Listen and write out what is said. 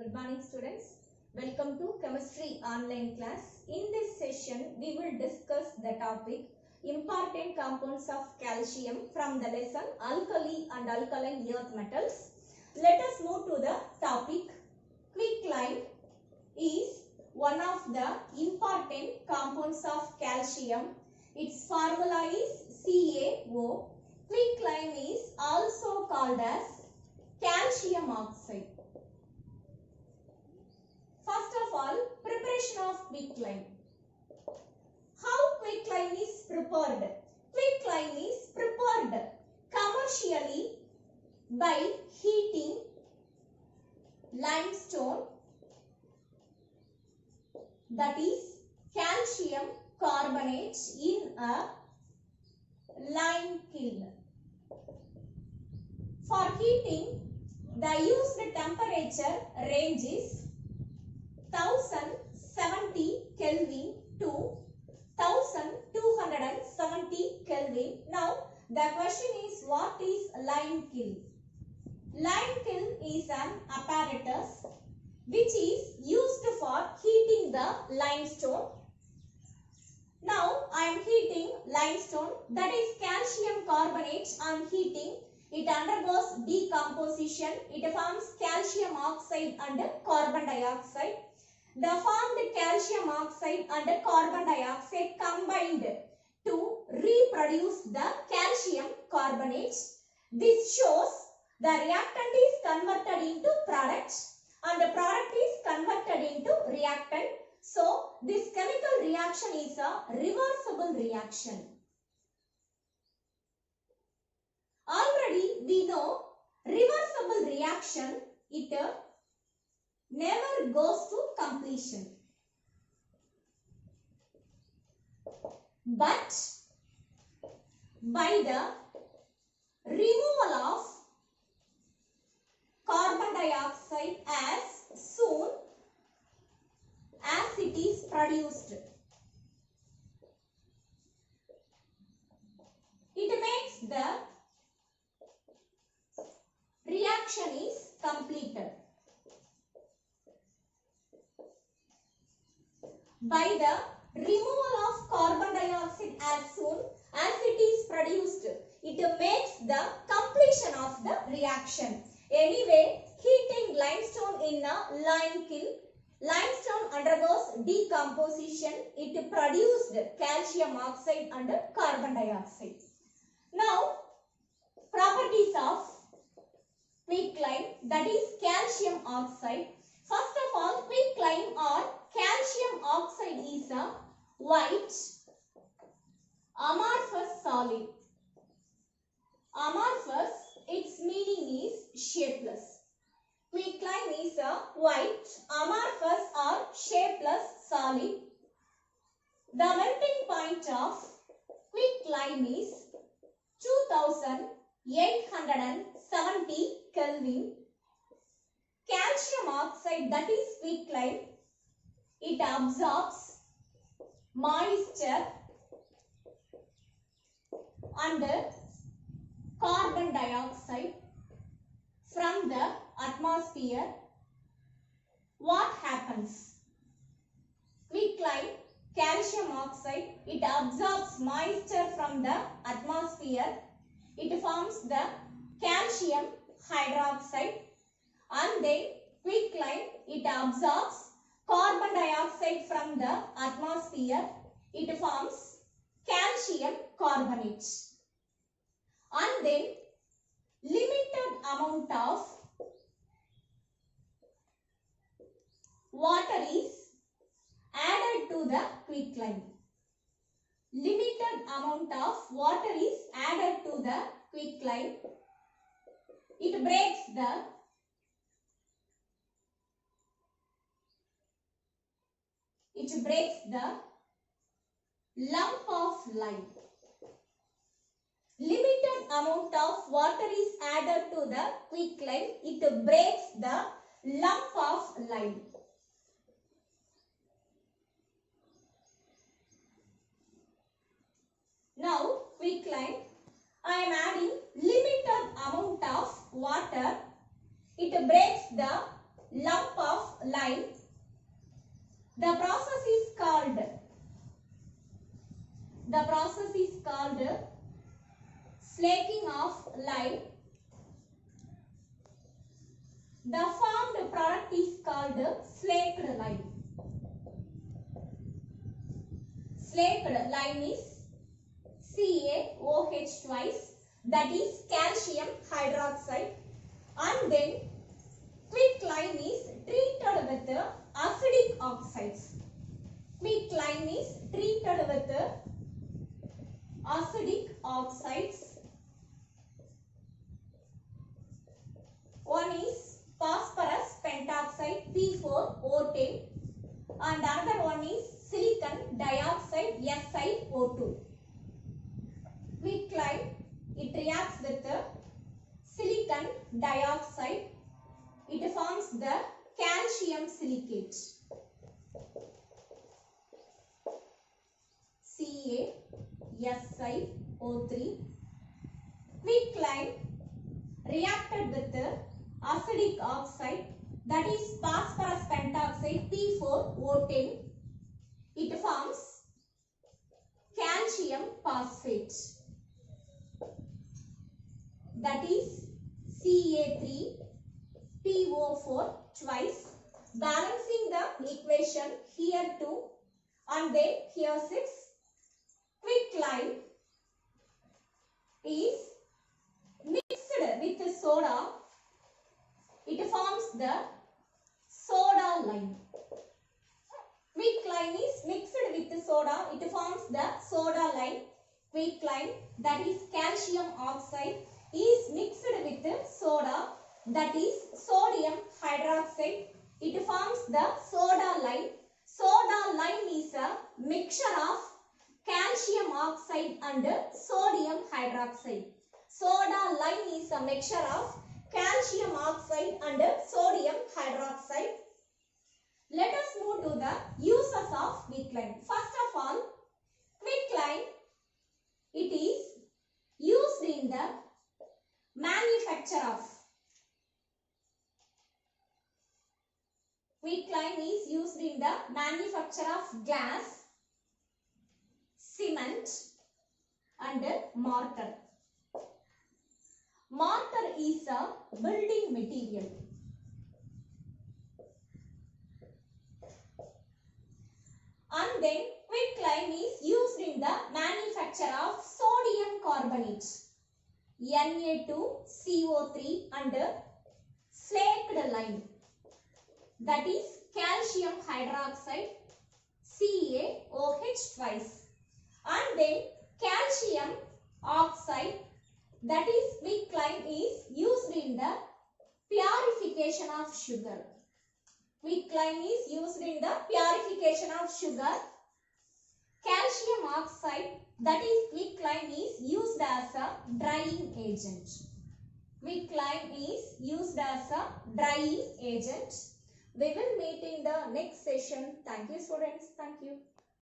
Good morning students. Welcome to chemistry online class. In this session we will discuss the topic important compounds of calcium from the lesson alkali and alkaline earth metals. Let us move to the topic. Quicklime is one of the important compounds of calcium. Its formula is CaO. Quicklime is also called as calcium oxide. First of all, preparation of quicklime. How quicklime is prepared? Quicklime is prepared commercially by heating limestone, that is calcium carbonate, in a lime kiln. For heating, the used temperature ranges 1070 Kelvin to 1270 Kelvin. Now, the question is, what is lime kiln? Lime kiln is an apparatus which is used for heating the limestone. Now, I am heating limestone, that is calcium carbonate. I am heating. It undergoes decomposition. It forms calcium oxide and carbon dioxide. The formed calcium oxide and carbon dioxide combined to reproduce the calcium carbonate. This shows the reactant is converted into product and the product is converted into reactant. So, this chemical reaction is a reversible reaction. Already we know reversible reaction, it never goes to completion. But by the removal of carbon dioxide as soon as it is produced, it makes the reaction is completed. By the removal of carbon dioxide as soon as it is produced, it makes the completion of the reaction. Anyway, heating limestone in a lime kiln, limestone undergoes decomposition. It produced calcium oxide and carbon dioxide. Now, properties of quicklime, that is calcium oxide. First of all, quicklime or calcium oxide is a white amorphous solid. Amorphous, its meaning is shapeless. Quicklime is a white amorphous or shapeless solid. The melting point of quicklime is 2870 Kelvin. Calcium oxide, that is quicklime, it absorbs moisture and carbon dioxide from the atmosphere. What happens? Quicklime, calcium oxide, it absorbs moisture from the atmosphere. It forms the calcium hydroxide, and then quicklime, it absorbs carbon dioxide from the atmosphere. It forms calcium carbonate. And then limited amount of water is added to the quicklime. Limited amount of water is added to the quicklime. It breaks the lump of lime. Limited amount of water is added to the quicklime. It breaks the lump of lime. Now, quicklime, I am adding limited amount of water. It breaks the lump of lime. The process is called slaking of lime. The formed product is called slaked lime. Slaked lime is CaOH twice, that is calcium hydroxide, and then quicklime is treated with acidic oxides. Quicklime is treated with acidic oxides. One is phosphorus pentoxide P4O10 and another one is silicon dioxide SiO2. Quicklime, it reacts with silicon dioxide. It forms the calcium silicate. CaSiO3. Quicklime reacted with acidic oxide, that is phosphorus pentoxide P4O10. It forms calcium phosphate, that is Ca3PO4 twice, balancing the equation here 2 and then here 6. Quicklime is mixed with soda. It forms the soda lime. Quicklime is mixed with soda. It forms the soda lime. Quicklime, that is calcium oxide, is mixed with soda, that is sodium hydroxide. It forms the soda lime. Soda lime is a mixture of calcium oxide and sodium hydroxide. Soda lime is a mixture of calcium oxide and sodium hydroxide. Let us move to the uses of quicklime. First of all, quicklime, it is used in the manufacture of glass, cement and mortar. Mortar is a building material. And then quicklime is used in the manufacture of sodium carbonate, Na2CO3, and slaked lime, that is calcium hydroxide, CaOH twice, and then calcium oxide, that is quicklime, is used in the purification of sugar. Quicklime is used in the purification of sugar. Calcium oxide, that is quicklime, is used as a drying agent. Quicklime is used as a drying agent. We will meet in the next session. Thank you, students. Thank you.